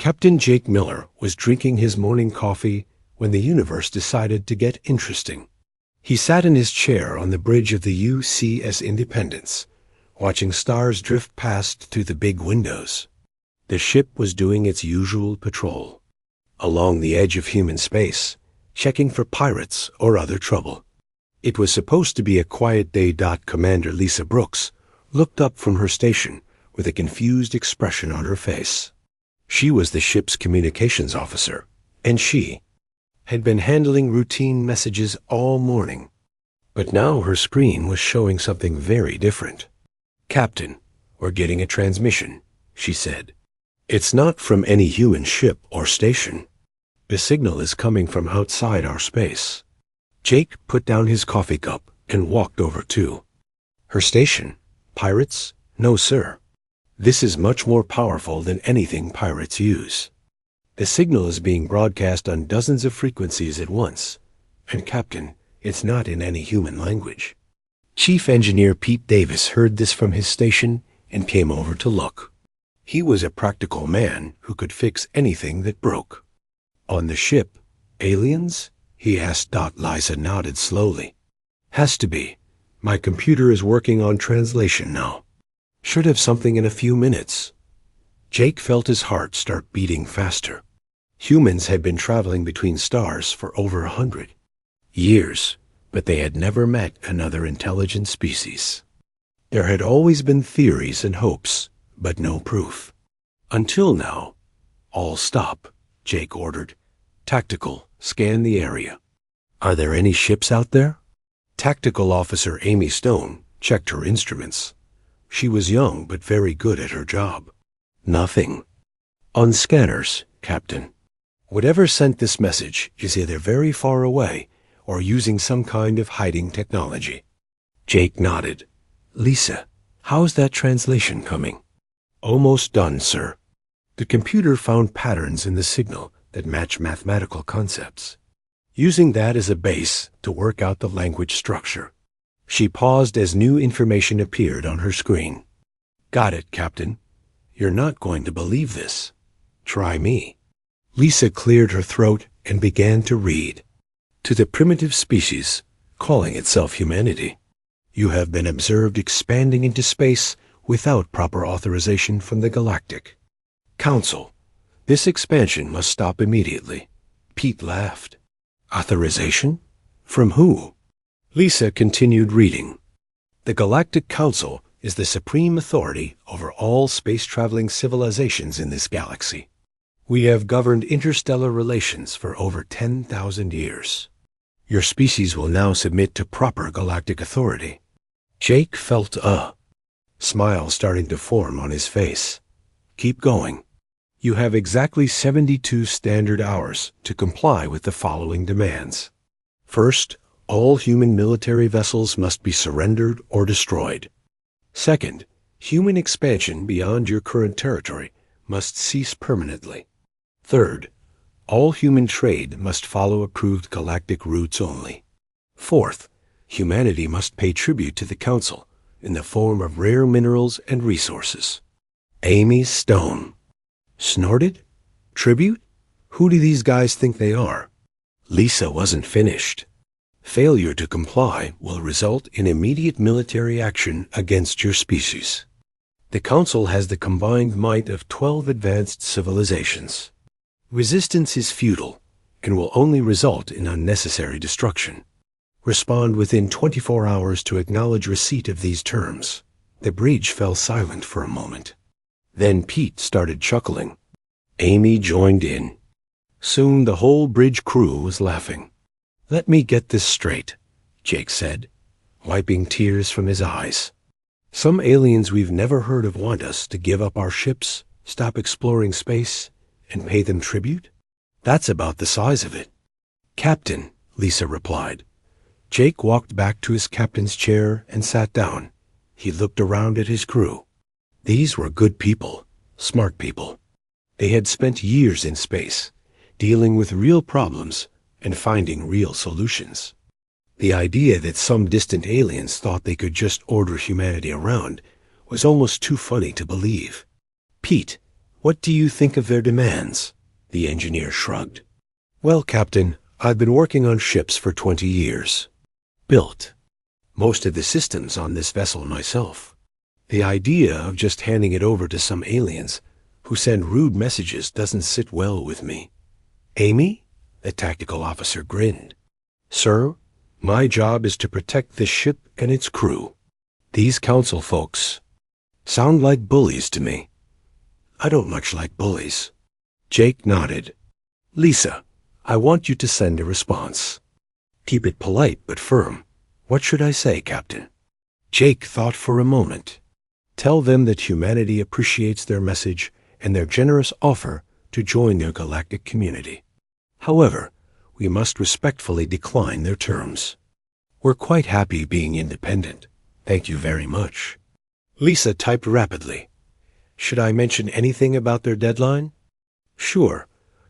Captain Jake Miller was drinking his morning coffee when the universe decided to get interesting. He sat in his chair on the bridge of the UCS Independence, watching stars drift past through the big windows. The ship was doing its usual patrol, along the edge of human space, checking for pirates or other trouble. It was supposed to be a quiet day. Commander Lisa Brooks looked up from her station with a confused expression on her face. She was the ship's communications officer, and she had been handling routine messages all morning. But now her screen was showing something very different. "Captain, we're getting a transmission," she said. "It's not from any human ship or station. The signal is coming from outside our space." Jake put down his coffee cup and walked over to her station. "Pirates? No, sir. This is much more powerful than anything pirates use. The signal is being broadcast on dozens of frequencies at once. And Captain, it's not in any human language." Chief Engineer Pete Davis heard this from his station and came over to look. He was a practical man who could fix anything that broke. "On the ship, aliens?" he asked. Liza nodded slowly. "Has to be. My computer is working on translation now. Should have something in a few minutes." Jake felt his heart start beating faster. Humans had been traveling between stars for over 100 years, but they had never met another intelligent species. There had always been theories and hopes, but no proof. Until now. "All stop," Jake ordered. "Tactical, scan the area. Are there any ships out there?" Tactical Officer Amy Stone checked her instruments. She was young but very good at her job. "Nothing. On scanners, Captain. Whatever sent this message is either very far away or using some kind of hiding technology." Jake nodded. "Lisa, how's that translation coming?" "Almost done, sir. The computer found patterns in the signal that match mathematical concepts, using that as a base to work out the language structure." She paused as new information appeared on her screen. "Got it, Captain. You're not going to believe this. Try me." Lisa cleared her throat and began to read. "To the primitive species, calling itself humanity, you have been observed expanding into space without proper authorization from the Galactic Council. This expansion must stop immediately." Pete laughed. "Authorization? From who?" Lisa continued reading. "The Galactic Council is the supreme authority over all space-traveling civilizations in this galaxy. We have governed interstellar relations for over 10,000 years. Your species will now submit to proper galactic authority." Jake felt a smile starting to form on his face. "Keep going. You have exactly 72 standard hours to comply with the following demands. First, all human military vessels must be surrendered or destroyed. Second, human expansion beyond your current territory must cease permanently. Third, all human trade must follow approved galactic routes only. Fourth, humanity must pay tribute to the Council in the form of rare minerals and resources." Amy Stone snorted. "Tribute? Who do these guys think they are?" Lisa wasn't finished. "Failure to comply will result in immediate military action against your species. The Council has the combined might of 12 advanced civilizations. Resistance is futile and will only result in unnecessary destruction. Respond within 24 hours to acknowledge receipt of these terms." The bridge fell silent for a moment. Then Pete started chuckling. Amy joined in. Soon the whole bridge crew was laughing. "Let me get this straight," Jake said, wiping tears from his eyes. "Some aliens we've never heard of want us to give up our ships, stop exploring space, and pay them tribute? That's about the size of it." "Captain," Lisa replied. Jake walked back to his captain's chair and sat down. He looked around at his crew. These were good people, smart people. They had spent years in space, dealing with real problems and finding real solutions. The idea that some distant aliens thought they could just order humanity around was almost too funny to believe. "Pete, What do you think of their demands? The engineer shrugged. Well, Captain, I've been working on ships for 20 years. Built most of the systems on this vessel myself. The idea of just handing it over to some aliens who send rude messages doesn't sit well with me. Amy? The tactical officer grinned. Sir, my job is to protect this ship and its crew. These council folks sound like bullies to me. I don't much like bullies. Jake nodded. Lisa, I want you to send a response. Keep it polite but firm. What should I say, Captain? Jake thought for a moment. Tell them that humanity appreciates their message and their generous offer to join their galactic community. However, we must respectfully decline their terms. We're quite happy being independent. Thank you very much. Lisa typed rapidly. Should I mention anything about their deadline? Sure.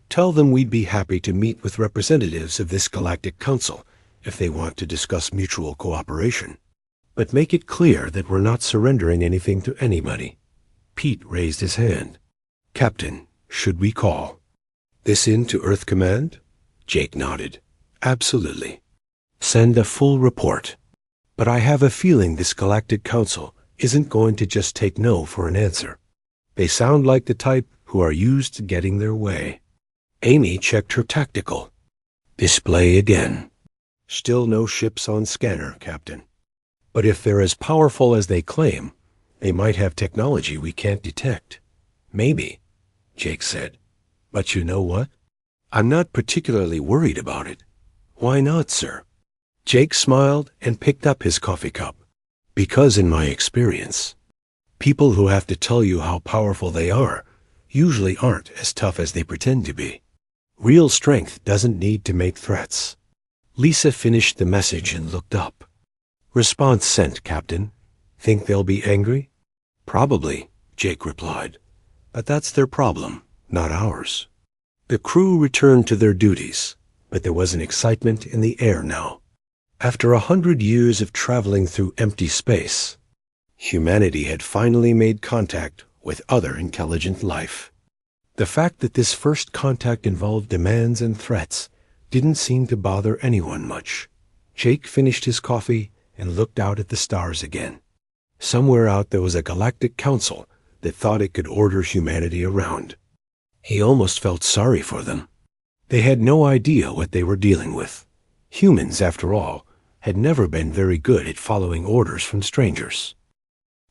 Tell them we'd be happy to meet with representatives of this galactic council if they want to discuss mutual cooperation. But make it clear that we're not surrendering anything to anybody. Pete raised his hand. Captain, should we call this in to Earth Command? Jake nodded. Absolutely. Send a full report. But I have a feeling this Galactic Council isn't going to just take no for an answer. They sound like the type who are used to getting their way. Amy checked her tactical. Display again. Still no ships on scanner, Captain. But if they're as powerful as they claim, they might have technology we can't detect. Maybe, Jake said. But you know what? I'm not particularly worried about it. Why not, sir? Jake smiled and picked up his coffee cup. Because in my experience, people who have to tell you how powerful they are usually aren't as tough as they pretend to be. Real strength doesn't need to make threats. Lisa finished the message and looked up. Response sent, Captain. Think they'll be angry? Probably, Jake replied. But that's their problem, not ours. The crew returned to their duties, but there was an excitement in the air now. After 100 years of traveling through empty space, humanity had finally made contact with other intelligent life. The fact that this first contact involved demands and threats didn't seem to bother anyone much. Jake finished his coffee and looked out at the stars again. Somewhere out there was a galactic council that thought it could order humanity around. He almost felt sorry for them. They had no idea what they were dealing with. Humans, after all, had never been very good at following orders from strangers.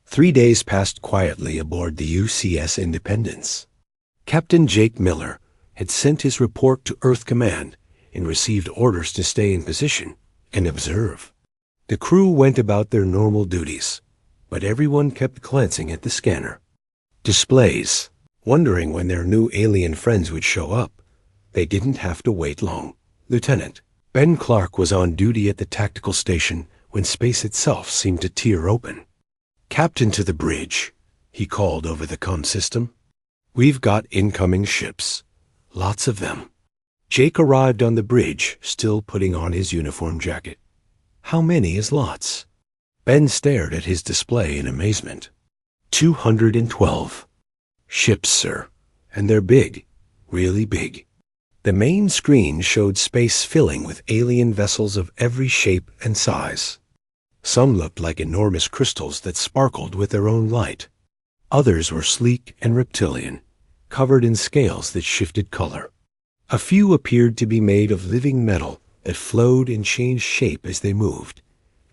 3 days passed quietly aboard the UCS Independence. Captain Jake Miller had sent his report to Earth Command and received orders to stay in position and observe. The crew went about their normal duties, but everyone kept glancing at the scanner. Displays, wondering when their new alien friends would show up. They didn't have to wait long. Lieutenant Ben Clark was on duty at the tactical station when space itself seemed to tear open. Captain to the bridge, he called over the comm system. We've got incoming ships. Lots of them. Jake arrived on the bridge, still putting on his uniform jacket. How many is lots? Ben stared at his display in amazement. 212. Ships, sir. And they're big. Really big. The main screen showed space filling with alien vessels of every shape and size. Some looked like enormous crystals that sparkled with their own light. Others were sleek and reptilian, covered in scales that shifted color. A few appeared to be made of living metal that flowed and changed shape as they moved.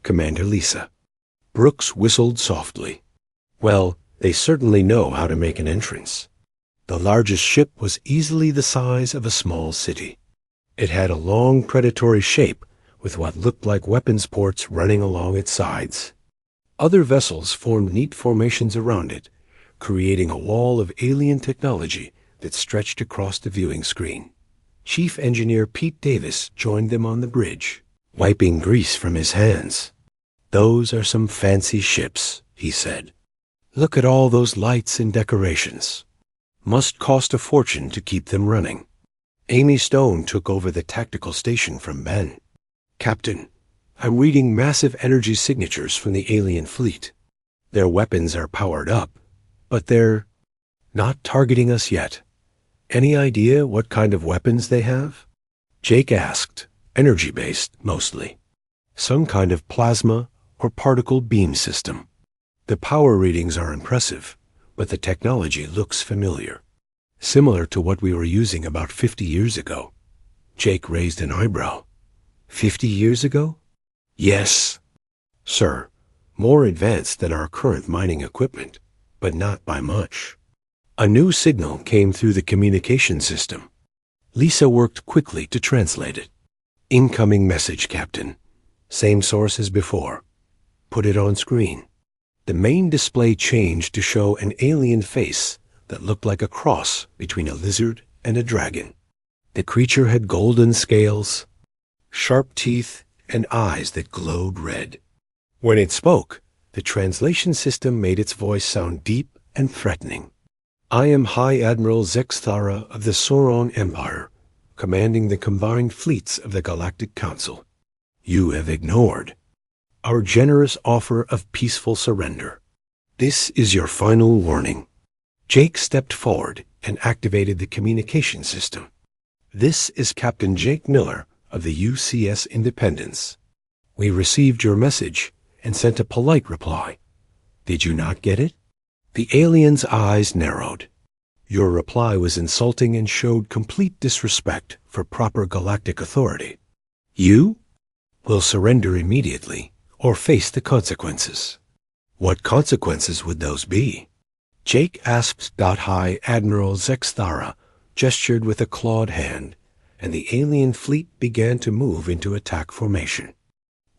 Commander Lisa. Brooks whistled softly. Well, they certainly know how to make an entrance. The largest ship was easily the size of a small city. It had a long predatory shape with what looked like weapons ports running along its sides. Other vessels formed neat formations around it, creating a wall of alien technology that stretched across the viewing screen. Chief Engineer Pete Davis joined them on the bridge, wiping grease from his hands. Those are some fancy ships, he said. Look at all those lights and decorations. Must cost a fortune to keep them running. Amy Stone took over the tactical station from Ben. Captain, I'm reading massive energy signatures from the alien fleet. Their weapons are powered up, but they're Not targeting us yet. Any idea what kind of weapons they have? Jake asked. Energy-based, mostly. Some kind of plasma or particle beam system. The power readings are impressive, but the technology looks familiar. Similar to what we were using about 50 years ago. Jake raised an eyebrow. 50 years ago? Yes, sir. More advanced than our current mining equipment, but not by much. A new signal came through the communication system. Lisa worked quickly to translate it. Incoming message, Captain. Same source as before. Put it on screen. The main display changed to show an alien face that looked like a cross between a lizard and a dragon. The creature had golden scales, sharp teeth, and eyes that glowed red. When it spoke, the translation system made its voice sound deep and threatening. I am High Admiral Zexthara of the Sauron Empire, commanding the combined fleets of the Galactic Council. You have ignored our generous offer of peaceful surrender. This is your final warning. Jake stepped forward and activated the communication system. This is Captain Jake Miller of the UCS Independence. We received your message and sent a polite reply. Did you not get it? The alien's eyes narrowed. Your reply was insulting and showed complete disrespect for proper galactic authority. You will surrender immediately or face the consequences. What consequences would those be? Jake asked. High Admiral Zexthara gestured with a clawed hand, and the alien fleet began to move into attack formation.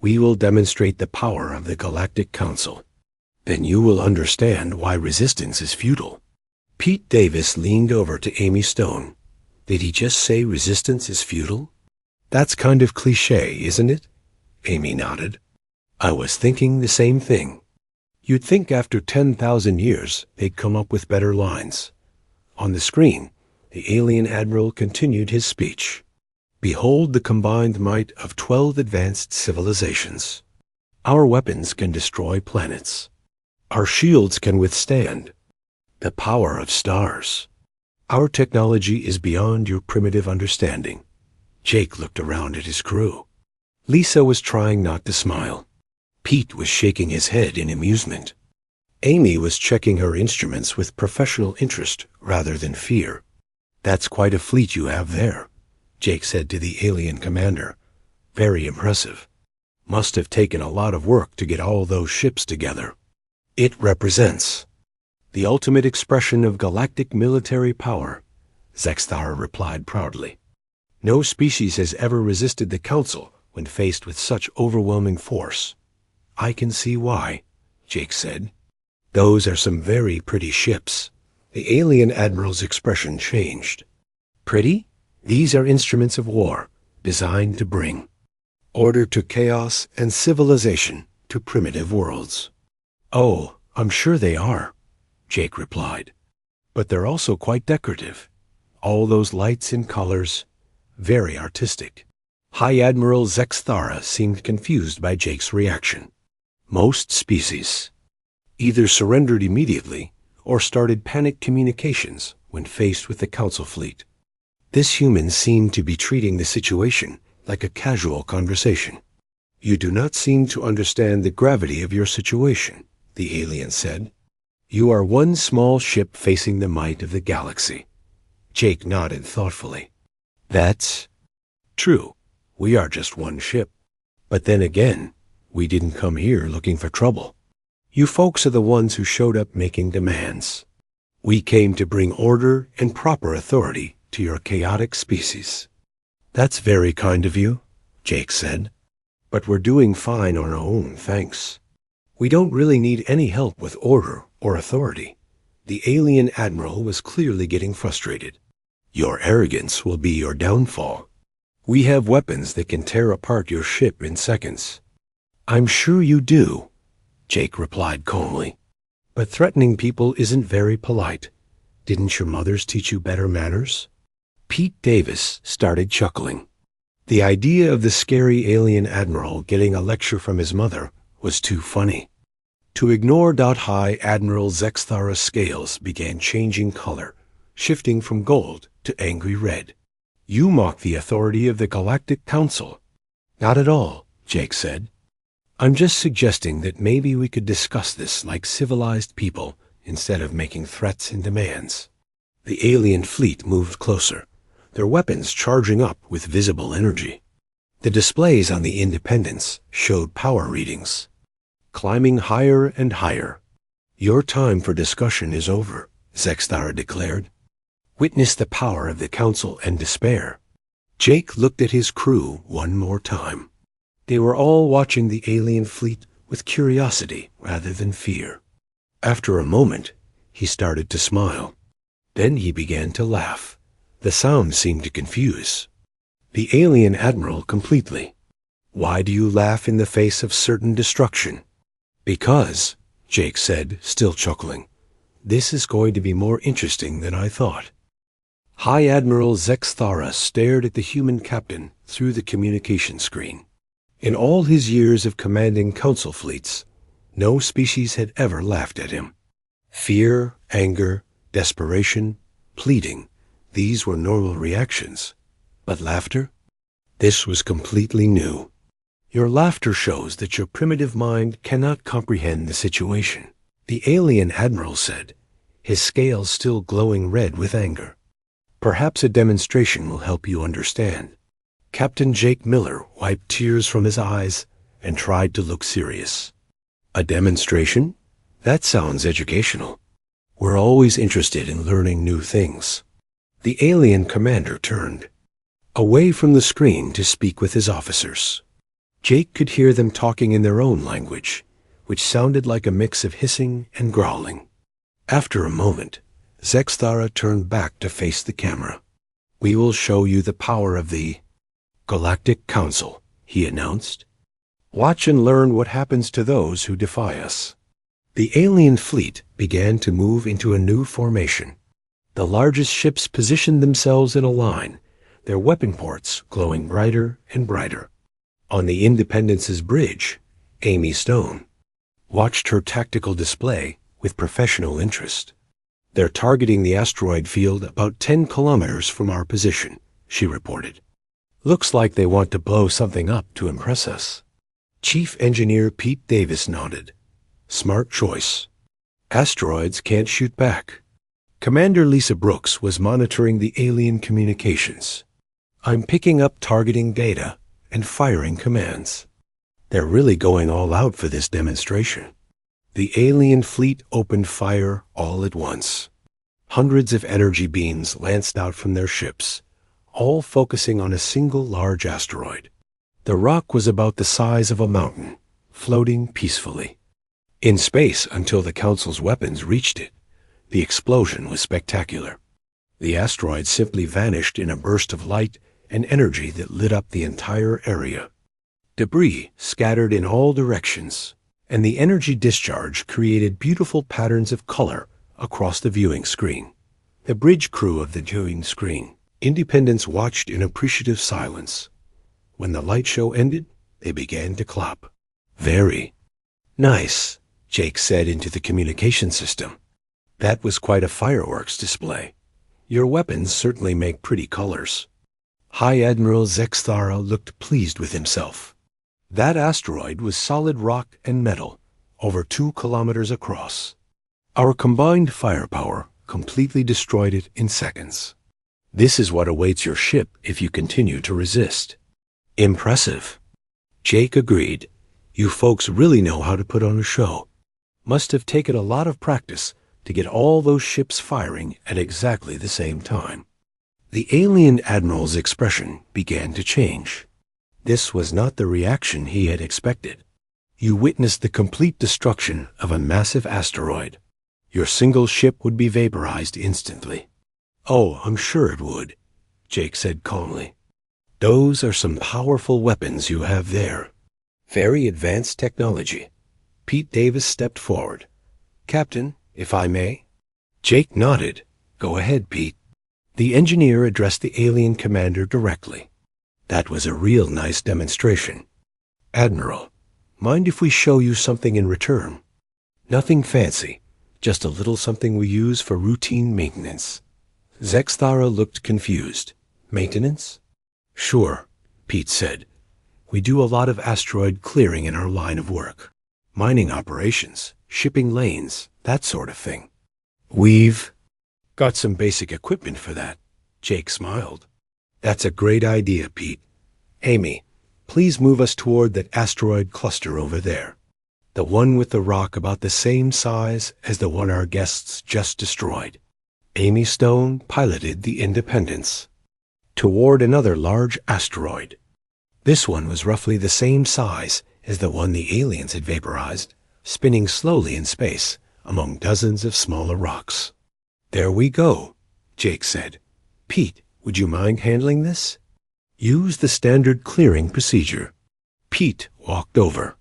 We will demonstrate the power of the Galactic Council. Then you will understand why resistance is futile. Pete Davis leaned over to Amy Stone. Did he just say resistance is futile? That's kind of cliché, isn't it? Amy nodded. I was thinking the same thing. You'd think after 10,000 years they'd come up with better lines. On the screen, the alien admiral continued his speech. Behold the combined might of 12 advanced civilizations. Our weapons can destroy planets. Our shields can withstand the power of stars. Our technology is beyond your primitive understanding. Jake looked around at his crew. Lisa was trying not to smile. Pete was shaking his head in amusement. Amy was checking her instruments with professional interest rather than fear. That's quite a fleet you have there, Jake said to the alien commander. Very impressive. Must have taken a lot of work to get all those ships together. It represents the ultimate expression of galactic military power, Zexthara replied proudly. No species has ever resisted the Council when faced with such overwhelming force. I can see why, Jake said. Those are some very pretty ships. The alien admiral's expression changed. Pretty? These are instruments of war, designed to bring order to chaos and civilization to primitive worlds. Oh, I'm sure they are, Jake replied. But they're also quite decorative. All those lights and colors, very artistic. High Admiral Zexthara seemed confused by Jake's reaction. Most species either surrendered immediately or started panic communications when faced with the Council fleet. This human seemed to be treating the situation like a casual conversation. You do not seem to understand the gravity of your situation, the alien said. You are one small ship facing the might of the galaxy. Jake nodded thoughtfully. That's true. We are just one ship. But then again, we didn't come here looking for trouble. You folks are the ones who showed up making demands. We came to bring order and proper authority to your chaotic species. That's very kind of you, Jake said. But we're doing fine on our own, thanks. We don't really need any help with order or authority. The alien admiral was clearly getting frustrated. Your arrogance will be your downfall. We have weapons that can tear apart your ship in seconds. I'm sure you do, Jake replied calmly. But threatening people isn't very polite. Didn't your mothers teach you better manners? Pete Davis started chuckling. The idea of the scary alien admiral getting a lecture from his mother was too funny. To ignore High Admiral Zexthara's scales began changing color, shifting from gold to angry red. You mock the authority of the Galactic Council. Not at all, Jake said. I'm just suggesting that maybe we could discuss this like civilized people instead of making threats and demands. The alien fleet moved closer, their weapons charging up with visible energy. The displays on the Independence showed power readings, climbing higher and higher. Your time for discussion is over, Zexthara declared. Witness the power of the Council and despair. Jake looked at his crew one more time. They were all watching the alien fleet with curiosity rather than fear. After a moment, he started to smile. Then he began to laugh. The sound seemed to confuse the alien admiral completely. Why do you laugh in the face of certain destruction? Because, Jake said, still chuckling, this is going to be more interesting than I thought. High Admiral Zexthara stared at the human captain through the communication screen. In all his years of commanding council fleets, no species had ever laughed at him. Fear, anger, desperation, pleading, these were normal reactions. But laughter? This was completely new. Your laughter shows that your primitive mind cannot comprehend the situation, the alien admiral said, his scales still glowing red with anger. Perhaps a demonstration will help you understand. Captain Jake Miller wiped tears from his eyes and tried to look serious. A demonstration? That sounds educational. We're always interested in learning new things. The alien commander turned away from the screen to speak with his officers. Jake could hear them talking in their own language, which sounded like a mix of hissing and growling. After a moment, Zexthara turned back to face the camera. We will show you the power of the Galactic Council, he announced. Watch and learn what happens to those who defy us. The alien fleet began to move into a new formation. The largest ships positioned themselves in a line, their weapon ports glowing brighter and brighter. On the Independence's bridge, Amy Stone watched her tactical display with professional interest. They're targeting the asteroid field about 10 kilometers from our position, she reported. Looks like they want to blow something up to impress us. Chief Engineer Pete Davis nodded. Smart choice. Asteroids can't shoot back. Commander Lisa Brooks was monitoring the alien communications. I'm picking up targeting data and firing commands. They're really going all out for this demonstration. The alien fleet opened fire all at once. Hundreds of energy beams lanced out from their ships, all focusing on a single large asteroid. The rock was about the size of a mountain, floating peacefully. In space until the Council's weapons reached it, the explosion was spectacular. The asteroid simply vanished in a burst of light and energy that lit up the entire area. Debris scattered in all directions, and the energy discharge created beautiful patterns of color across the viewing screen. The bridge crew of the viewing screen, Independence, watched in appreciative silence. When the light show ended, they began to clap. Very nice, Jake said into the communication system. That was quite a fireworks display. Your weapons certainly make pretty colors. High Admiral Zexthara looked pleased with himself. That asteroid was solid rock and metal, over 2 kilometers across. Our combined firepower completely destroyed it in seconds. This is what awaits your ship if you continue to resist. Impressive. Jake agreed. You folks really know how to put on a show. Must have taken a lot of practice to get all those ships firing at exactly the same time. The alien admiral's expression began to change. This was not the reaction he had expected. You witnessed the complete destruction of a massive asteroid. Your single ship would be vaporized instantly. Oh, I'm sure it would, Jake said calmly. Those are some powerful weapons you have there. Very advanced technology. Pete Davis stepped forward. Captain, if I may? Jake nodded. Go ahead, Pete. The engineer addressed the alien commander directly. That was a real nice demonstration. Admiral, mind if we show you something in return? Nothing fancy, just a little something we use for routine maintenance. Zexthara looked confused. Maintenance? Sure, Pete said. We do a lot of asteroid clearing in our line of work. Mining operations, shipping lanes, that sort of thing. We've got some basic equipment for that. Jake smiled. That's a great idea, Pete. Amy, please move us toward that asteroid cluster over there. The one with the rock about the same size as the one our guests just destroyed. Amy Stone piloted the Independence toward another large asteroid. This one was roughly the same size as the one the aliens had vaporized, spinning slowly in space among dozens of smaller rocks. There we go, Jake said. Pete, would you mind handling this? Use the standard clearing procedure. Pete walked over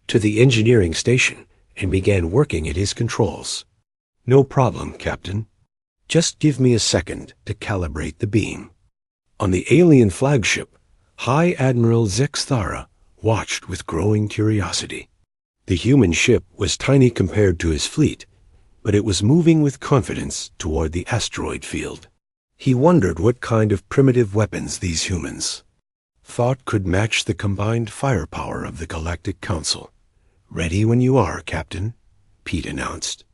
to the engineering station and began working at his controls. No problem, Captain. Just give me a second to calibrate the beam. On the alien flagship, High Admiral Zexthara watched with growing curiosity. The human ship was tiny compared to his fleet, but it was moving with confidence toward the asteroid field. He wondered what kind of primitive weapons these humans thought could match the combined firepower of the Galactic Council. Ready when you are, Captain, Pete announced.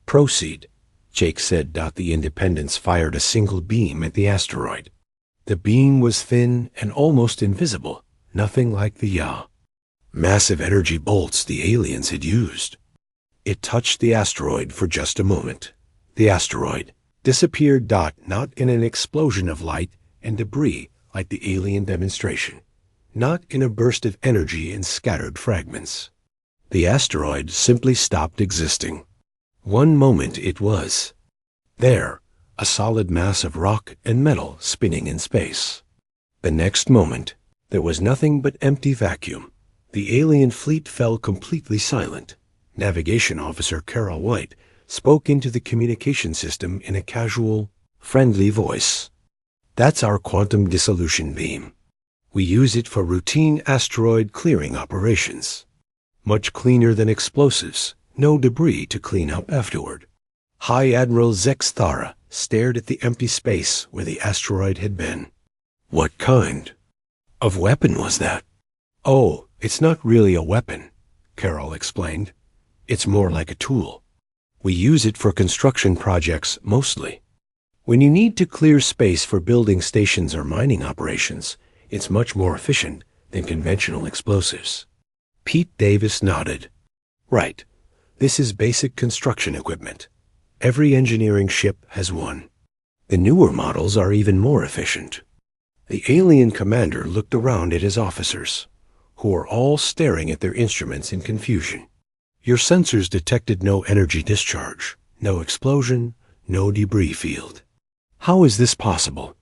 Proceed, Jake said. The Independence fired a single beam at the asteroid. The beam was thin and almost invisible, nothing like the Ya. Massive energy bolts the aliens had used. It touched the asteroid for just a moment. The asteroid disappeared, not in an explosion of light and debris like the alien demonstration, not in a burst of energy and scattered fragments. The asteroid simply stopped existing. One moment it was there, a solid mass of rock and metal spinning in space. The next moment, there was nothing but empty vacuum. The alien fleet fell completely silent. Navigation Officer Carol White spoke into the communication system in a casual, friendly voice. That's our quantum dissolution beam. We use it for routine asteroid clearing operations. Much cleaner than explosives, no debris to clean up afterward. High Admiral Zexthara stared at the empty space where the asteroid had been. What kind of weapon was that? Oh, it's not really a weapon, Carol explained. It's more like a tool. We use it for construction projects mostly. When you need to clear space for building stations or mining operations, it's much more efficient than conventional explosives. Pete Davis nodded. Right. This is basic construction equipment. Every engineering ship has one. The newer models are even more efficient. The alien commander looked around at his officers, who were all staring at their instruments in confusion. Your sensors detected no energy discharge, no explosion, no debris field. How is this possible?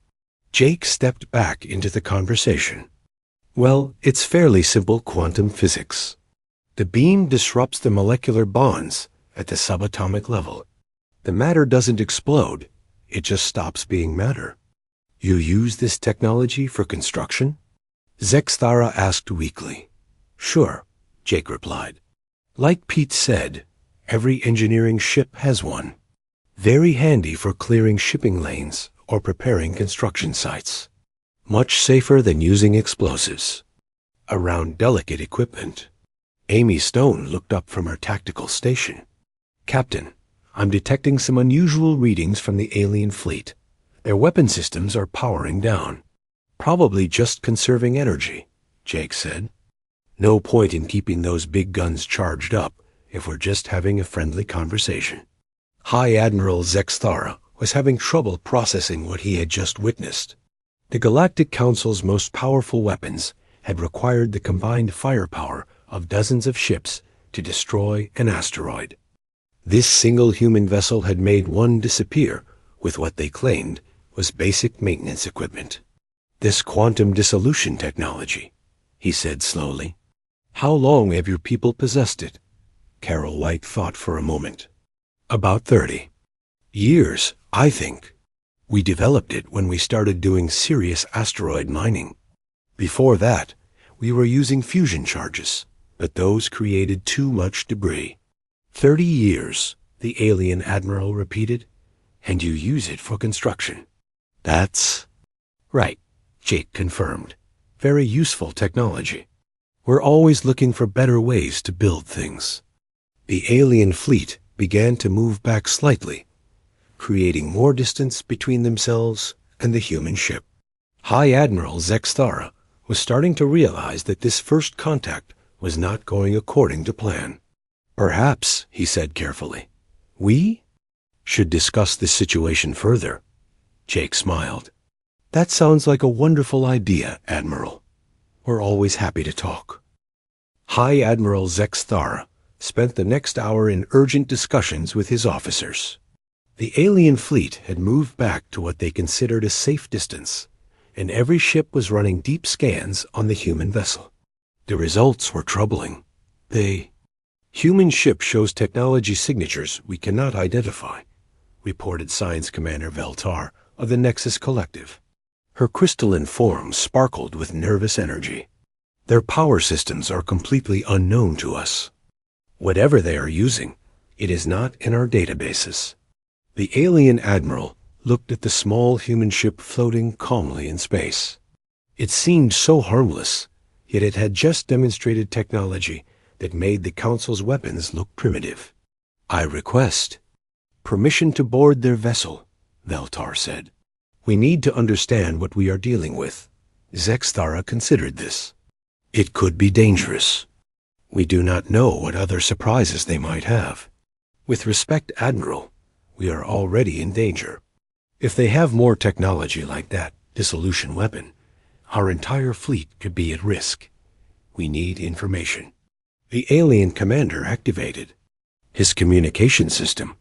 Jake stepped back into the conversation. Well, it's fairly simple quantum physics. The beam disrupts the molecular bonds at the subatomic level. The matter doesn't explode, it just stops being matter. You use this technology for construction? Zexthara asked weakly. Sure, Jake replied. Like Pete said, every engineering ship has one. Very handy for clearing shipping lanes or preparing construction sites. Much safer than using explosives. Around delicate equipment. Amy Stone looked up from her tactical station. Captain, I'm detecting some unusual readings from the alien fleet. Their weapon systems are powering down. Probably just conserving energy, Jake said. No point in keeping those big guns charged up if we're just having a friendly conversation. High Admiral Zexthara was having trouble processing what he had just witnessed. The Galactic Council's most powerful weapons had required the combined firepower of dozens of ships to destroy an asteroid. This single human vessel had made one disappear with what they claimed was basic maintenance equipment. This quantum dissolution technology, he said slowly. How long have your people possessed it? Carol White thought for a moment. About 30 years, I think. We developed it when we started doing serious asteroid mining. Before that, we were using fusion charges, but those created too much debris. 30 years, the alien admiral repeated. And you use it for construction. That's right, Jake confirmed. Very useful technology. We're always looking for better ways to build things. The alien fleet began to move back slightly, creating more distance between themselves and the human ship. High Admiral Zexthara was starting to realize that this first contact was not going according to plan. Perhaps, he said carefully, we should discuss this situation further. Jake smiled. That sounds like a wonderful idea, Admiral. We're always happy to talk. High Admiral Zexthara spent the next hour in urgent discussions with his officers. The alien fleet had moved back to what they considered a safe distance, and every ship was running deep scans on the human vessel. The results were troubling. The human ship shows technology signatures we cannot identify, reported Science Commander Veltar of the Nexus Collective. Her crystalline form sparkled with nervous energy. Their power systems are completely unknown to us. Whatever they are using, it is not in our databases. The alien admiral looked at the small human ship floating calmly in space. It seemed so harmless, yet it had just demonstrated technology that made the Council's weapons look primitive. I request permission to board their vessel, Veltar said. We need to understand what we are dealing with. Zexthara considered this. It could be dangerous. We do not know what other surprises they might have. With respect, Admiral, we are already in danger. If they have more technology like that dissolution weapon, our entire fleet could be at risk. We need information. The alien commander activated his communication system.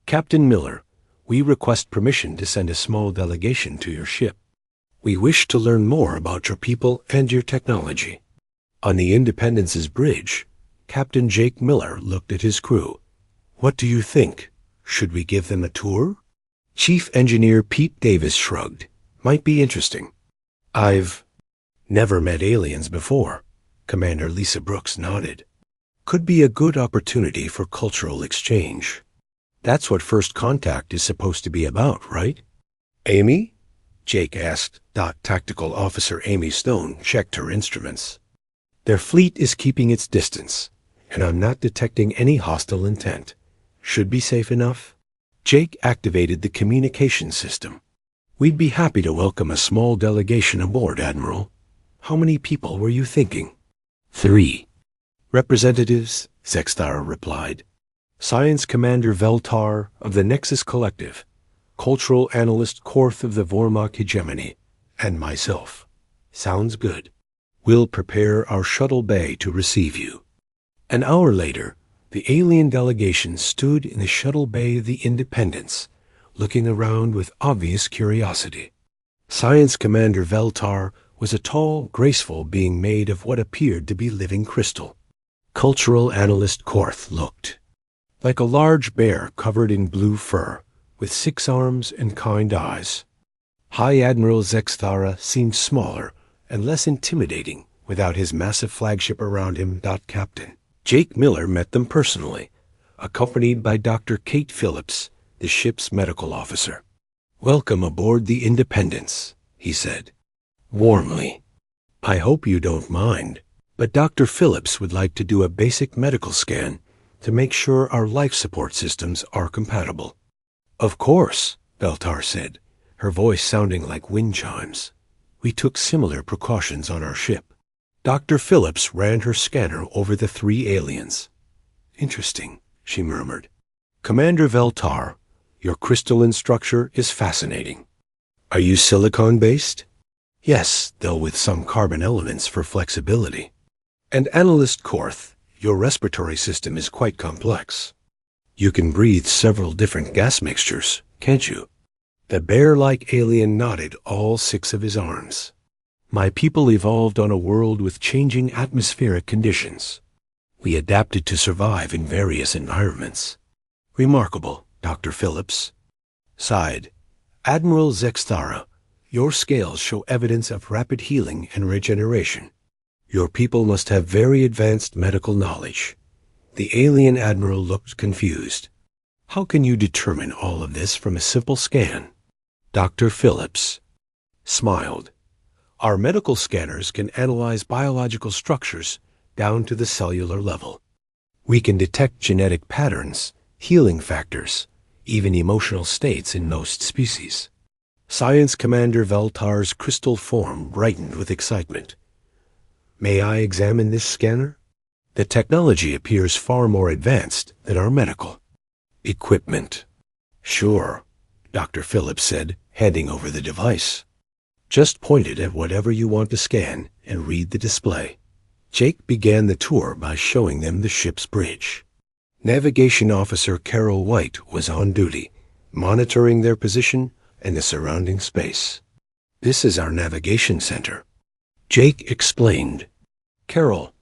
Captain Miller, we request permission to send a small delegation to your ship. We wish to learn more about your people and your technology. On the Independence's bridge, Captain Jake Miller looked at his crew. What do you think? Should we give them a tour? Chief Engineer Pete Davis shrugged. Might be interesting. I've never met aliens before. Commander Lisa Brooks nodded. Could be a good opportunity for cultural exchange. That's what First Contact is supposed to be about, right? Amy? Jake asked. Tactical Officer Amy Stone checked her instruments. Their fleet is keeping its distance, and I'm not detecting any hostile intent. Should be safe enough. Jake activated the communication system. We'd be happy to welcome a small delegation aboard, Admiral. How many people were you thinking? 3 representatives, Zexthara replied. Science Commander Veltar of the Nexus Collective, Cultural Analyst Korth of the Vormok Hegemony, and myself. Sounds good. We'll prepare our shuttle bay to receive you. An hour later, the alien delegation stood in the shuttle bay of the Independence, looking around with obvious curiosity. Science Commander Veltar was a tall, graceful being made of what appeared to be living crystal. Cultural Analyst Korth looked like a large bear covered in blue fur, with 6 arms and kind eyes. High Admiral Zexthara seemed smaller and less intimidating without his massive flagship around him. Captain Jake Miller met them personally, accompanied by Dr. Kate Phillips, the ship's medical officer. Welcome aboard the Independence, he said, warmly. I hope you don't mind, but Dr. Phillips would like to do a basic medical scan to make sure our life support systems are compatible. Of course, Veltar said, her voice sounding like wind chimes. We took similar precautions on our ship. Dr. Phillips ran her scanner over the 3 aliens. Interesting, she murmured. Commander Veltar, your crystalline structure is fascinating. Are you silicon-based? Yes, though with some carbon elements for flexibility. And Analyst Korth, your respiratory system is quite complex. You can breathe several different gas mixtures, can't you? The bear-like alien nodded all 6 of his arms. My people evolved on a world with changing atmospheric conditions. We adapted to survive in various environments. Remarkable, Dr. Phillips. Sighed. Admiral Zexthara, your scales show evidence of rapid healing and regeneration. Your people must have very advanced medical knowledge. The alien admiral looked confused. How can you determine all of this from a simple scan? Dr. Phillips smiled. Our medical scanners can analyze biological structures down to the cellular level. We can detect genetic patterns, healing factors, even emotional states in most species. Science Commander Veltar's crystal form brightened with excitement. May I examine this scanner? The technology appears far more advanced than our medical equipment. Sure, Dr. Phillips said, handing over the device. Just point it at whatever you want to scan and read the display. Jake began the tour by showing them the ship's bridge. Navigation Officer Carol White was on duty, monitoring their position and the surrounding space. This is our navigation center, Jake explained. Carol,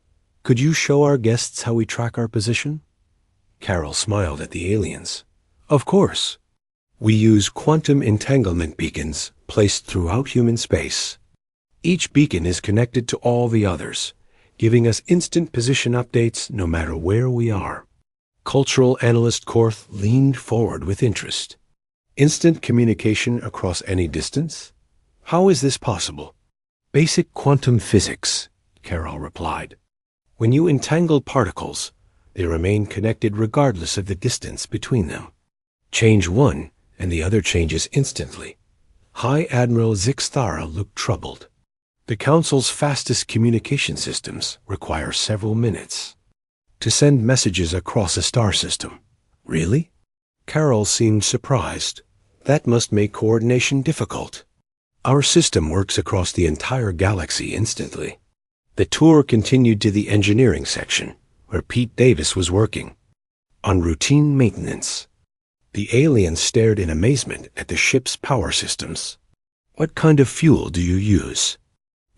could you show our guests how we track our position? Carol smiled at the aliens. Of course. We use quantum entanglement beacons placed throughout human space. Each beacon is connected to all the others, giving us instant position updates no matter where we are. Cultural analyst Korth leaned forward with interest. Instant communication across any distance? How is this possible? Basic quantum physics, Carol replied. When you entangle particles, they remain connected regardless of the distance between them. Change one, and the other changes instantly. High Admiral Zixthara looked troubled. The Council's fastest communication systems require several minutes to send messages across a star system. Really? Carol seemed surprised. That must make coordination difficult. Our system works across the entire galaxy instantly. The tour continued to the engineering section, where Pete Davis was working on routine maintenance. The aliens stared in amazement at the ship's power systems. What kind of fuel do you use?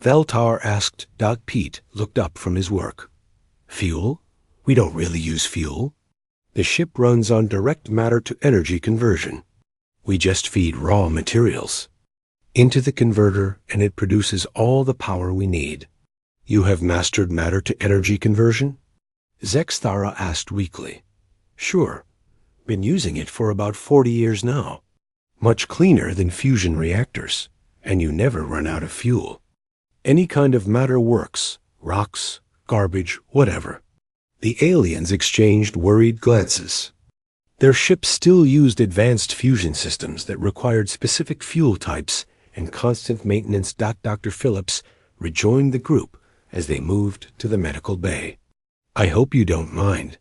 Veltar asked. Pete looked up from his work. Fuel? We don't really use fuel. The ship runs on direct matter-to-energy conversion. We just feed raw materials into the converter, and it produces all the power we need. You have mastered matter-to-energy conversion? Zexthara asked weakly. Sure. Been using it for about 40 years now. Much cleaner than fusion reactors, and you never run out of fuel. Any kind of matter works, rocks, garbage, whatever. The aliens exchanged worried glances. Their ship still used advanced fusion systems that required specific fuel types and constant maintenance. Dr. Phillips rejoined the group as they moved to the medical bay. I hope you don't mind,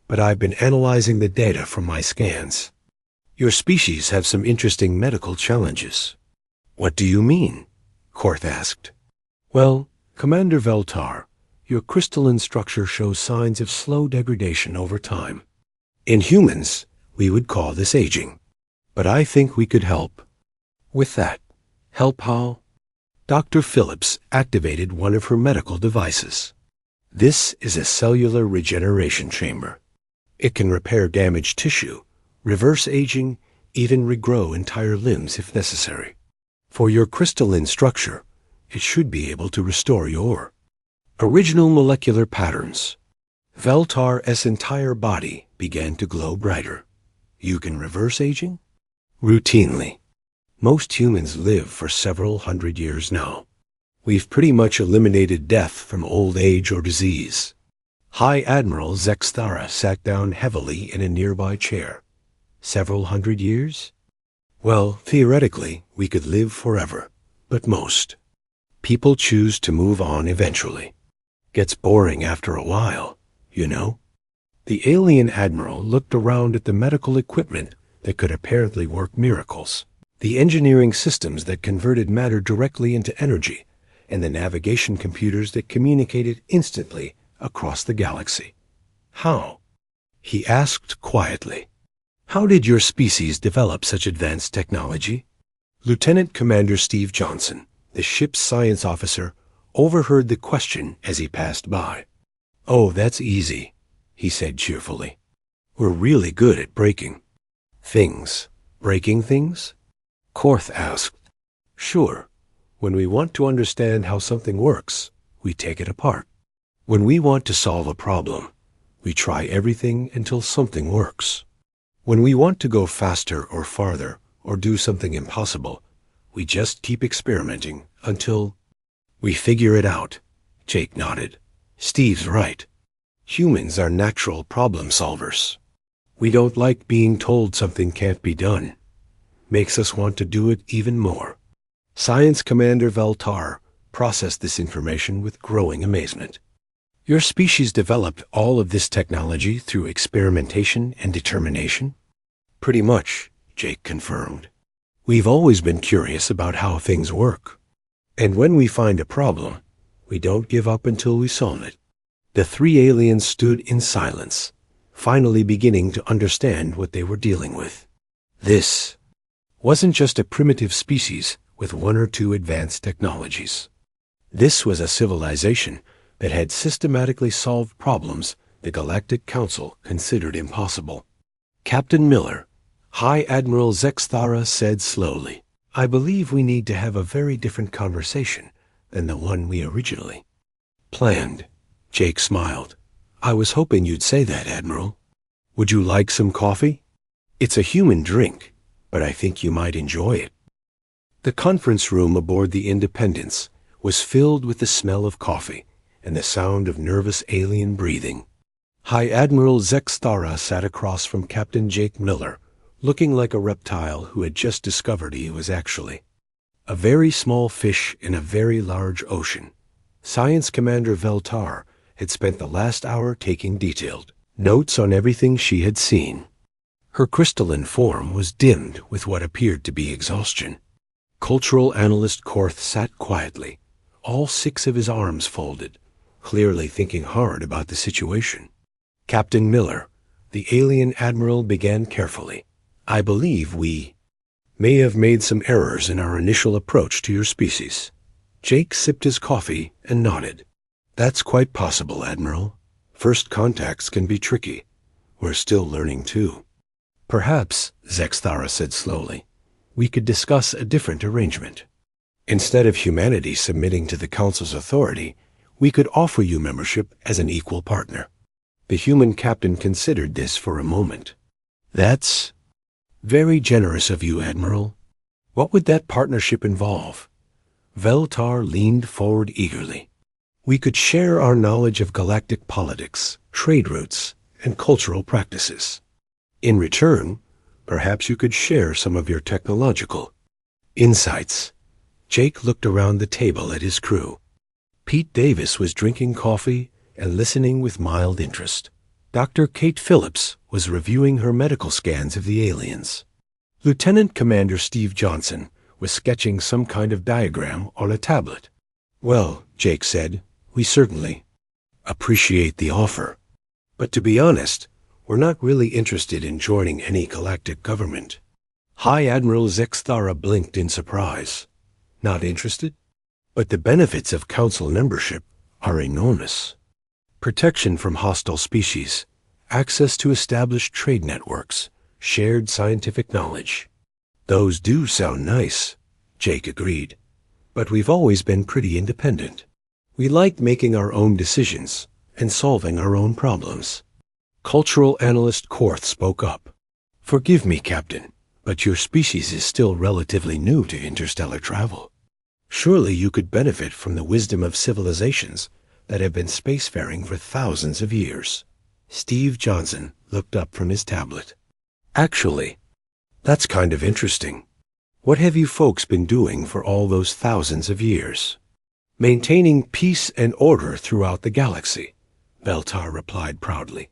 but I've been analyzing the data from my scans. Your species have some interesting medical challenges. What do you mean? Korth asked. Well, Commander Veltar, your crystalline structure shows signs of slow degradation over time. In humans, we would call this aging. But I think we could help with that. Help how? Dr. Phillips activated one of her medical devices. This is a cellular regeneration chamber. It can repair damaged tissue, reverse aging, even regrow entire limbs if necessary. For your crystalline structure, it should be able to restore your original molecular patterns. Veltar's entire body began to glow brighter. You can reverse aging? Routinely. Most humans live for several hundred years now. We've pretty much eliminated death from old age or disease. High Admiral Zexthara sat down heavily in a nearby chair. Several hundred years? Well, theoretically, we could live forever, but most people choose to move on eventually. Gets boring after a while, you know. The alien admiral looked around at the medical equipment that could apparently work miracles, the engineering systems that converted matter directly into energy, and the navigation computers that communicated instantly across the galaxy. How? He asked quietly. How did your species develop such advanced technology? Lieutenant Commander Steve Johnson, the ship's science officer, overheard the question as he passed by. Oh, that's easy, he said cheerfully. We're really good at breaking things. Breaking things? Korth asked. Sure. When we want to understand how something works, we take it apart. When we want to solve a problem, We try everything until something works. When we want to go faster or farther or do something impossible, we just keep experimenting until we figure it out. Jake nodded. Steve's right. Humans are natural problem solvers. We don't like being told something can't be done. Makes us want to do it even more. Science Commander Veltar processed this information with growing amazement. Your species developed all of this technology through experimentation and determination? Pretty much, Jake confirmed. We've always been curious about how things work. And when we find a problem, we don't give up until we solve it. The three aliens stood in silence, finally beginning to understand what they were dealing with. This wasn't just a primitive species with one or two advanced technologies. This was a civilization that had systematically solved problems the Galactic Council considered impossible. Captain Miller, High Admiral Zexthara said slowly, I believe we need to have a very different conversation than the one we originally planned. Jake smiled. I was hoping you'd say that, Admiral. Would you like some coffee? It's a human drink, but I think you might enjoy it. The conference room aboard the Independence was filled with the smell of coffee and the sound of nervous alien breathing. High Admiral Zexthara sat across from Captain Jake Miller, looking like a reptile who had just discovered he was actually a very small fish in a very large ocean. Science Commander Veltar had spent the last hour taking detailed notes on everything she had seen. Her crystalline form was dimmed with what appeared to be exhaustion. Cultural Analyst Korth sat quietly, all 6 of his arms folded, clearly thinking hard about the situation. Captain Miller, the alien admiral, began carefully. I believe we may have made some errors in our initial approach to your species. Jake sipped his coffee and nodded. That's quite possible, Admiral. First contacts can be tricky. We're still learning too. Perhaps, Zexthara said slowly, we could discuss a different arrangement. Instead of humanity submitting to the Council's authority, we could offer you membership as an equal partner. The human captain considered this for a moment. That's very generous of you, Admiral. What would that partnership involve? Veltar leaned forward eagerly. We could share our knowledge of galactic politics, trade routes, and cultural practices. In return, perhaps you could share some of your technological insights. Jake looked around the table at his crew. Pete Davis was drinking coffee and listening with mild interest. Dr. Kate Phillips was reviewing her medical scans of the aliens. Lieutenant Commander Steve Johnson was sketching some kind of diagram on a tablet. Well, Jake said, we certainly appreciate the offer. But to be honest, we're not really interested in joining any galactic government. High Admiral Zexthara blinked in surprise. Not interested? But the benefits of Council membership are enormous. Protection from hostile species, access to established trade networks, shared scientific knowledge. Those do sound nice, Jake agreed. But we've always been pretty independent. We like making our own decisions and solving our own problems. Cultural Analyst Korth spoke up. Forgive me, Captain, but your species is still relatively new to interstellar travel. Surely you could benefit from the wisdom of civilizations that have been spacefaring for thousands of years. Steve Johnson looked up from his tablet. Actually, that's kind of interesting. What have you folks been doing for all those thousands of years? Maintaining peace and order throughout the galaxy, Veltar replied proudly.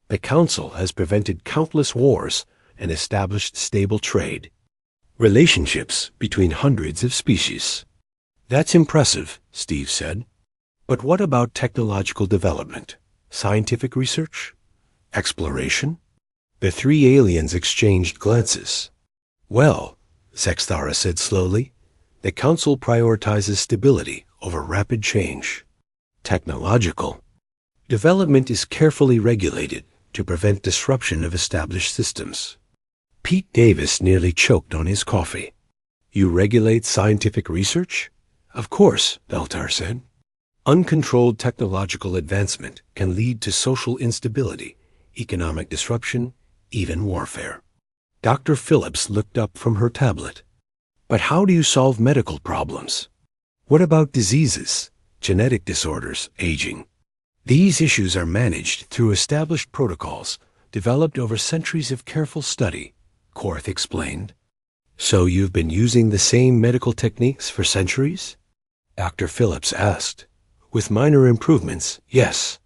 The Council has prevented countless wars and established stable trade. Relationships between hundreds of species. That's impressive, Steve said. But what about technological development, scientific research, exploration? The three aliens exchanged glances. Well, Zexthara said slowly, the Council prioritizes stability over rapid change. Technological development is carefully regulated to prevent disruption of established systems. Pete Davis nearly choked on his coffee. You regulate scientific research? Of course, Veltar said. Uncontrolled technological advancement can lead to social instability, economic disruption, even warfare. Dr. Phillips looked up from her tablet. But how do you solve medical problems? What about diseases, genetic disorders, aging? These issues are managed through established protocols developed over centuries of careful study, Korth explained. So you've been using the same medical techniques for centuries? Dr. Phillips asked. With minor improvements, yes.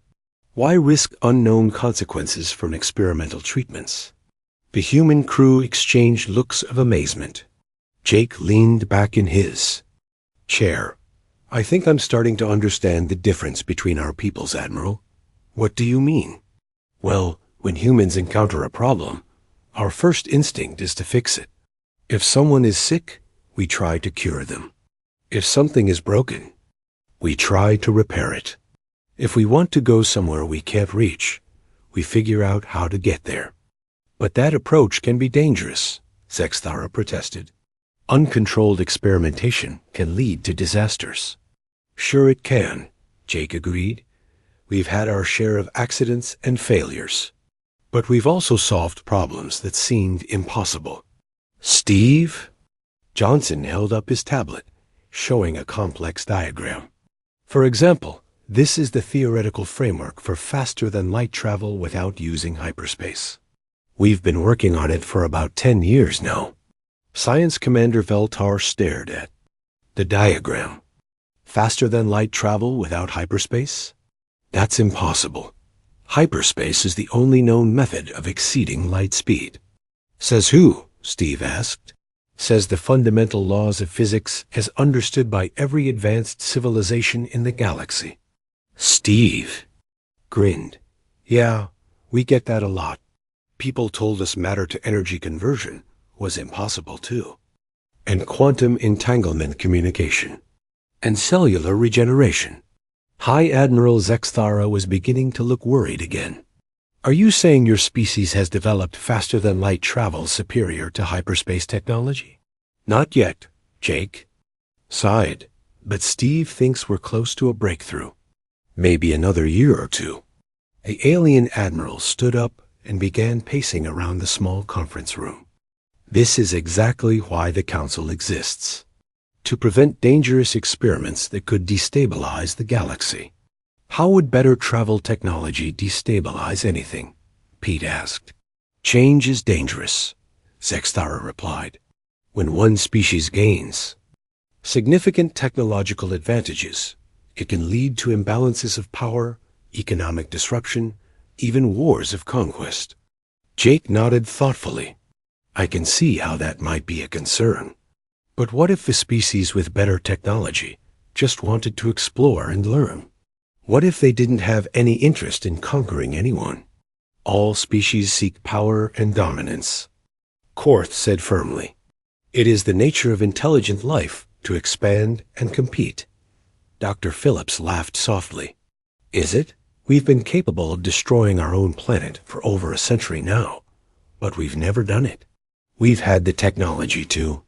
Why risk unknown consequences from experimental treatments? The human crew exchanged looks of amazement. Jake leaned back in his chair. I think I'm starting to understand the difference between our peoples, Admiral. What do you mean? Well, when humans encounter a problem, our first instinct is to fix it. If someone is sick, we try to cure them. If something is broken, we try to repair it. If we want to go somewhere we can't reach, we figure out how to get there. But that approach can be dangerous, Zexthara protested. Uncontrolled experimentation can lead to disasters. Sure it can, Jake agreed. We've had our share of accidents and failures. But we've also solved problems that seemed impossible. Steve? Johnson held up his tablet, showing a complex diagram. For example, this is the theoretical framework for faster-than-light travel without using hyperspace. We've been working on it for about 10 years now. Science Commander Veltar stared at the diagram. Faster-than-light travel without hyperspace? That's impossible. Hyperspace is the only known method of exceeding light speed. Says who? Steve asked. Says the fundamental laws of physics as understood by every advanced civilization in the galaxy. Steve grinned. Yeah, we get that a lot. People told us matter-to-energy conversion was impossible too. And quantum entanglement communication. And cellular regeneration. High Admiral Zexthara was beginning to look worried again. Are you saying your species has developed faster-than-light travel superior to hyperspace technology? Not yet, Jake sighed, but Steve thinks we're close to a breakthrough. Maybe another year or two. The alien admiral stood up and began pacing around the small conference room. This is exactly why the Council exists. To prevent dangerous experiments that could destabilize the galaxy. How would better travel technology destabilize anything? Pete asked. Change is dangerous, Zexthara replied. When one species gains significant technological advantages, it can lead to imbalances of power, economic disruption, even wars of conquest. Jake nodded thoughtfully. I can see how that might be a concern. But what if the species with better technology just wanted to explore and learn? What if they didn't have any interest in conquering anyone? All species seek power and dominance. Korth said firmly, it is the nature of intelligent life to expand and compete. Dr. Phillips laughed softly. Is it? We've been capable of destroying our own planet for over a century now, but we've never done it. We've had the technology to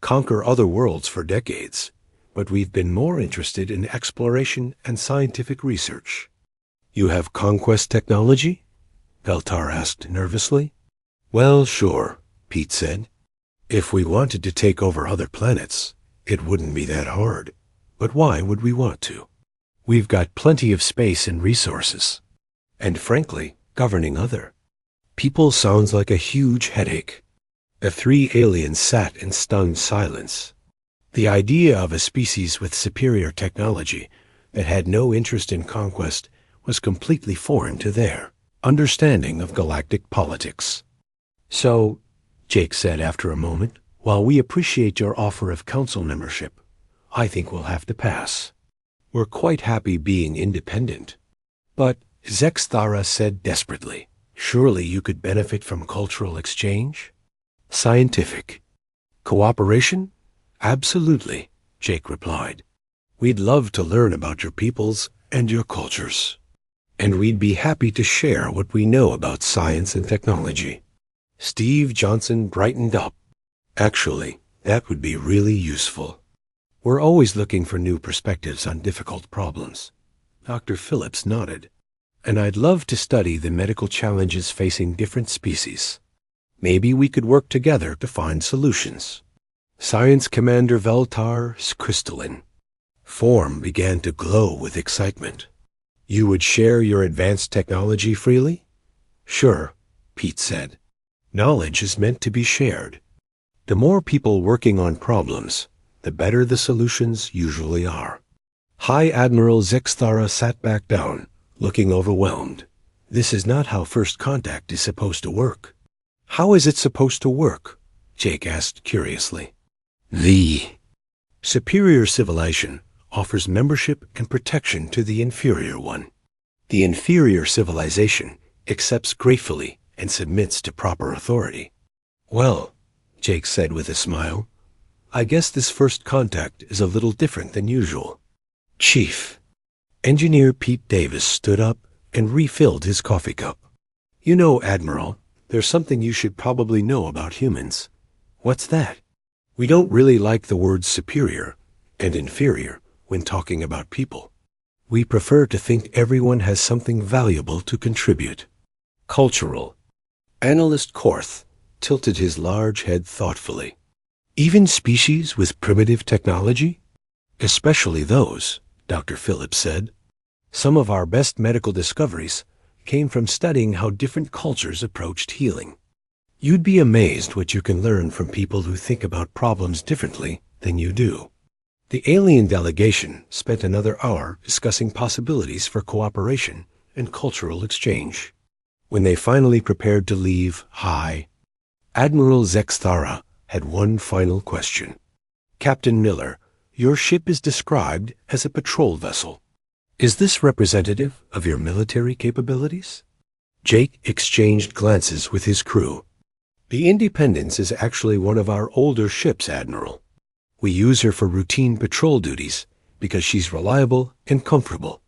conquer other worlds for decades, but we've been more interested in exploration and scientific research. You have conquest technology? Veltar asked nervously. Well, sure, Pete said. If we wanted to take over other planets, it wouldn't be that hard. But why would we want to? We've got plenty of space and resources. And frankly, governing other people sounds like a huge headache. The three aliens sat in stunned silence. The idea of a species with superior technology that had no interest in conquest was completely foreign to their understanding of galactic politics. So, Jake said after a moment, while we appreciate your offer of council membership, I think we'll have to pass. We're quite happy being independent. But, Zexthara said desperately, surely you could benefit from cultural exchange? Scientific cooperation? Absolutely, Jake replied. We'd love to learn about your peoples and your cultures. And we'd be happy to share what we know about science and technology. Steve Johnson brightened up. Actually, that would be really useful. We're always looking for new perspectives on difficult problems. Dr. Phillips nodded. And I'd love to study the medical challenges facing different species. Maybe we could work together to find solutions. Science Commander Veltar's crystalline form began to glow with excitement. You would share your advanced technology freely? Sure, Pete said. Knowledge is meant to be shared. The more people working on problems, the better the solutions usually are. High Admiral Zexthara sat back down, looking overwhelmed. This is not how first contact is supposed to work. How is it supposed to work? Jake asked curiously. The superior civilization offers membership and protection to the inferior one. The inferior civilization accepts gratefully and submits to proper authority. Well, Jake said with a smile, I guess this first contact is a little different than usual. Chief. Engineer Pete Davis stood up and refilled his coffee cup. You know, Admiral, there's something you should probably know about humans. What's that? We don't really like the words superior and inferior when talking about people. We prefer to think everyone has something valuable to contribute. Cultural. Analyst Korth tilted his large head thoughtfully. Even species with primitive technology? Especially those, Dr. Phillips said. Some of our best medical discoveries came from studying how different cultures approached healing. You'd be amazed what you can learn from people who think about problems differently than you do. The alien delegation spent another hour discussing possibilities for cooperation and cultural exchange. When they finally prepared to leave High, Admiral Zexthara had one final question. Captain Miller, your ship is described as a patrol vessel. Is this representative of your military capabilities? Jake exchanged glances with his crew. The Independence is actually one of our older ships, Admiral. We use her for routine patrol duties because she's reliable and comfortable.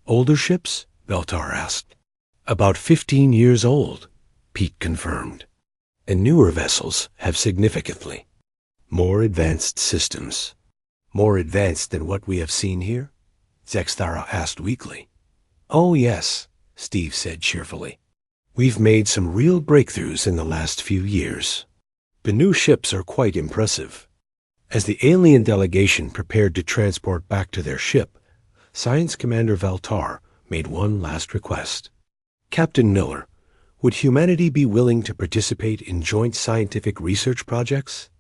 Older ships? Veltar asked. About 15 years old, Pete confirmed. And newer vessels have significantly more advanced systems. More advanced than what we have seen here? Zexthara asked weakly. Oh yes, Steve said cheerfully. We've made some real breakthroughs in the last few years. The new ships are quite impressive. As the alien delegation prepared to transport back to their ship, Science Commander Veltar made one last request. Captain Miller, would humanity be willing to participate in joint scientific research projects?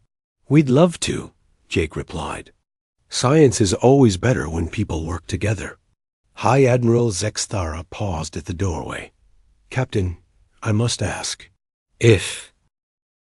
We'd love to, Jake replied. Science is always better when people work together. High Admiral Zexthara paused at the doorway. Captain, I must ask, if